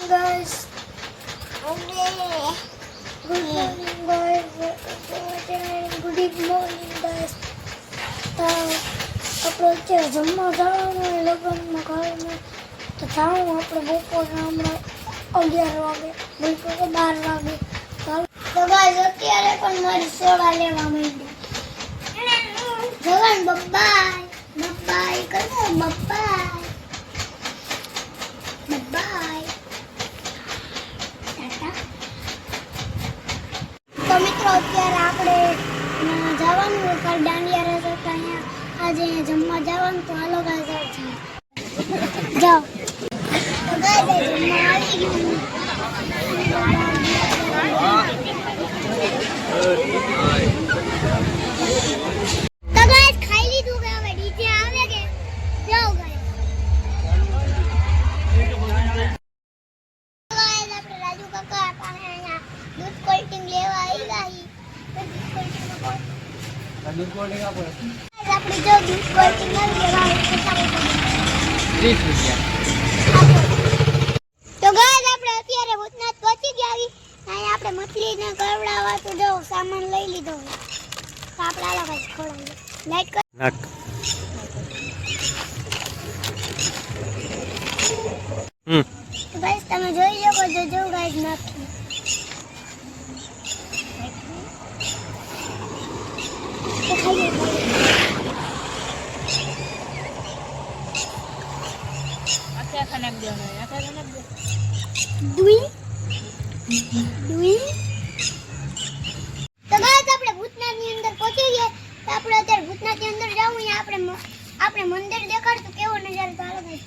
guys. Good morning guys. Good morning guys. આપણે અત્યારે જમવા જવાનું લગ્નમાં ઘરમાં તો જાઉં આપણે બપોરના હમણાં 11 વાગે બપોરે 12 વાગે તો ગાઈસ અત્યારે પણ મારી સોડા લેવા માંડી જવાન બબ્બાય બબ્બાય કરો બબ્બાય બબ્બાય તો મિત્રો અત્યારે આપણે જવાનું કાલ દાંડિયા રસ હતા અહીંયા આજે જમવા જવાનું તો હાલો ગાઈસ જાઓ તો ગાઈસ જમવા આવી ગયું તો ગાઈસ ખાઈ લીધું કે હવે ડીજે આવે કે જાઓ ગાઈસ આપણે રાજુ કાકા પાસે અહીંયા દૂધ કોલ્ડિંગ લેવા આવી ગયા દૂધ કોલ્ડિંગ આપો આપણે જો દૂધ કોલ્ડિંગ લેવા આવી 30 રૂપિયા તો ગાઈસ આપણે અત્યારે ભૂતનાથ પહોંચી ગયા અહીંયા આપણે મછલીને કરવડાવવા તો જો સામાન લઈ લીધો તો આપણે આલા ગાઈસ ખોલાઈએ લાઈટ કર નાક તો ગાઈસ તમે જોઈ શકો છો જો ગાઈસ નાખી તો ગાઈસ આપણે ભૂતનાથની અંદર પહોંચી ગયા તો આપણે અત્યારે ભૂતનાથની અંદર જાવું આપણે મંદિર દેખાડતું કેવો નજારો તો હાલો ગાઈસ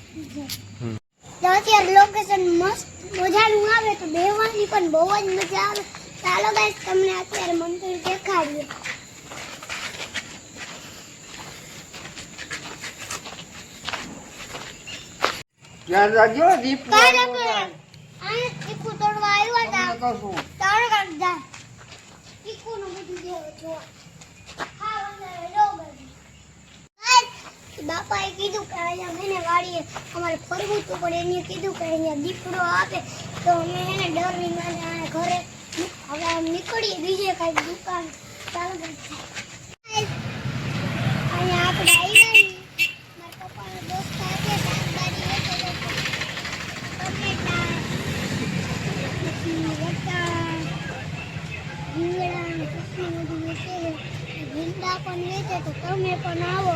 તો અત્યારે લોકેશન મસ્ત મજાનું આવે તો બેહવાની પણ બહુ જ મજા આવે તો હાલો ગાઈસ તમને અત્યારે મંદિર દેખાડીએ યાર રાખજો દીપ આને ચીકુ તોડવા આવ્યા હતા તાળ કાઢ ચીકુ નું બધું દેવો જો હા વંદરે લો ગઈ બાપાએ કીધું કે અહીંયા મને વાડીએ અમારે ફરવું તો પણ એને કીધું કે અહીંયા દીપડો આવે તો અમે એને ડરની મારે આ ઘરે હવે આમ નીકળીએ બીજે કાંઈ દુકાન ચાલુ કરી અહીંયા આપણે આવી મારા પપ્પાનો દોસ્ત આવે ભીંડા પણ વેચે તો તમે પણ આવો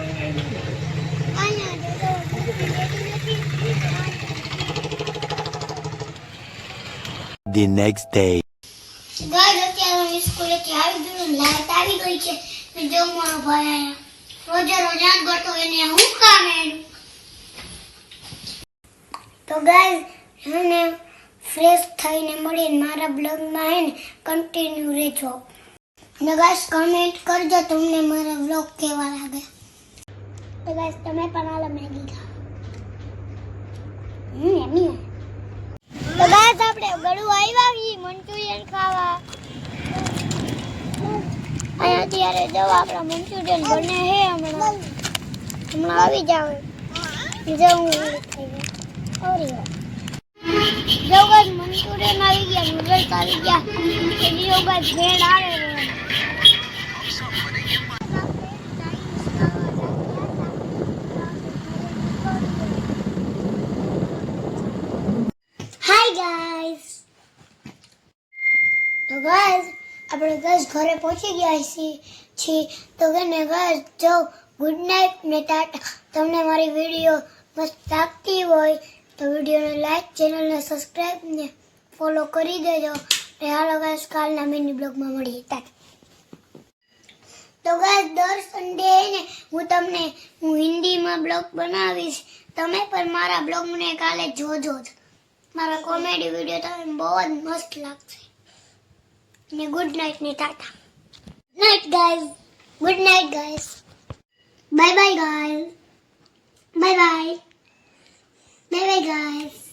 The next day. ગાઈસ અત્યારે હું સ્કૂલેથી આવી ગયો લાઈટ આવી ગઈ છે ને જો મારો ભાઈ રોજે રોજ આ ગોતો એને હું કામ એનું તો ગાઈસ મને ફ્રેશ થઈને મળીને મારા બ્લોગમાં હે ને કન્ટિન્યુ રહેજો અને ગાઈસ કમેન્ટ કરજો તમને મારા બ્લોગ કેવા લાગે તો ગાઈસ તમે પણ આલો મેગી ખાઓ એમી તો ગાઈસ આપણે ગળું આવ્યા ઈ મંચુરિયન ખાવા અહીંયા અત્યારે જો આપણા મંચુરિયન બને હે હમણાં આવી જાવ જો હું ઓરી જો ગાઈસ મંચુરિયન આવી ગયા નૂડલ્સ આવી ગયા બીજો ગાઈસ ભેળ આવે હાય ગાઈસ તો ગાઈસ આપણે ગાઈસ ઘરે પહોંચી ગયા છીએ તો ને ગાઈસ જો ગુડ નાઇટ ને ટાટા તમને મારી વિડિયો મસ્ત લાગતી હોય તો વિડિયોને લાઈક ચેનલને સબસ્ક્રાઇબ ને ફોલો કરી દેજો ને હાલો ગાઈસ કાલના મિની બ્લોગમાં મળીએ ટાટા તો ગાઈસ દર સન્ડે ને હું હિન્દીમાં બ્લોગ બનાવીશ તમે પણ મારા બ્લોગને કાલે જોજો મારા કોમેડી વિડિયો તમને બહુ જ મસ્ત લાગશે ને ગુડ નાઇટ ને Tata night guys good night guys bye bye guys bye bye bye bye guys